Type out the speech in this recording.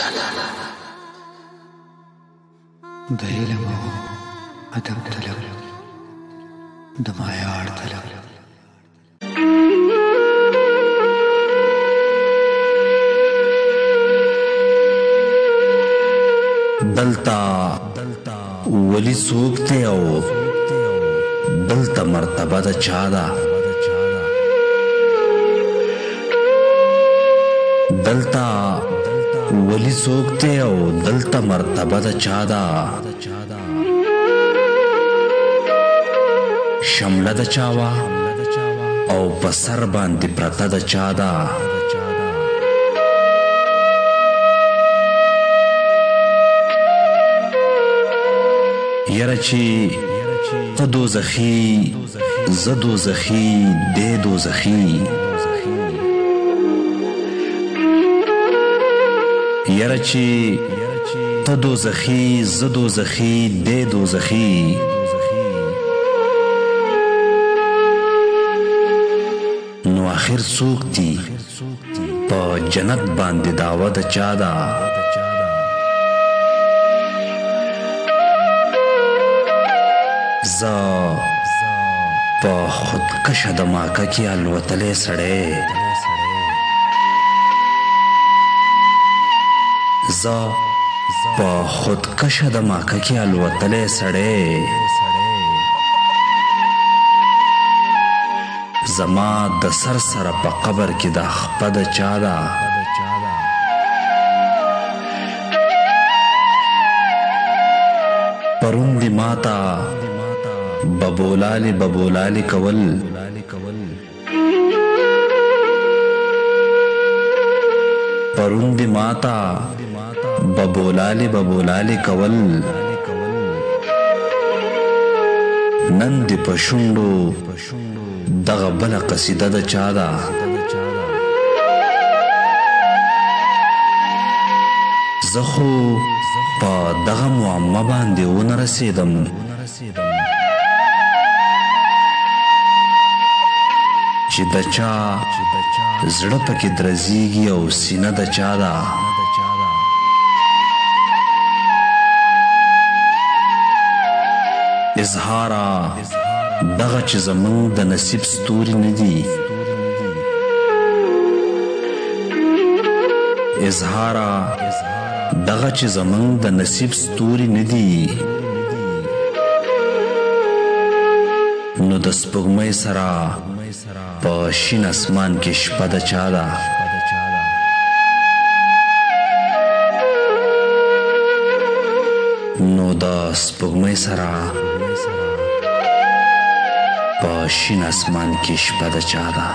طلب د علم او ادب طلب د معیار طلب دلتا ولی سوکتے او دلتا مرتبہ دا چادا دلتا ولی سوکتے او دلتا مرتبہ دا چادا شمله دا چاوا او بسر باندی پرتا دا چادا یره چی ته دوزخی زه دوزخی دی دوزخی یره چی ته دوزخی زه دوزخی دی دوزخی نو آخر څوک دی په جنت باندې دعوه د چا ده زه په خودکشه د ماکه کې الوتلی سړی زه په خودکشه د ماکه کې الوتلی سړی زما د سر سره په قبر کې دا خپه د چا ده پرون دی ماتا ببولالی ببولالی کول پرون دی ماتا ببولالی ببولالی کول نن دی پشندو دغه بل قصیده د چا ده زه خو په دغه معما باندې ونه رسېدم چې د چا زړه پکې درزیږي او سینه د چا ده اظهاره دغه چې زمونږ د نصیب ستوري نه دي اظهاره دغه چې زمونږ د نصیب ستوري نه دي نو د سپوږمۍ سره په شین اسمان کې شپه د چا ده نو د سپوږمۍ سره په شین اسمان کې شپه د چا ده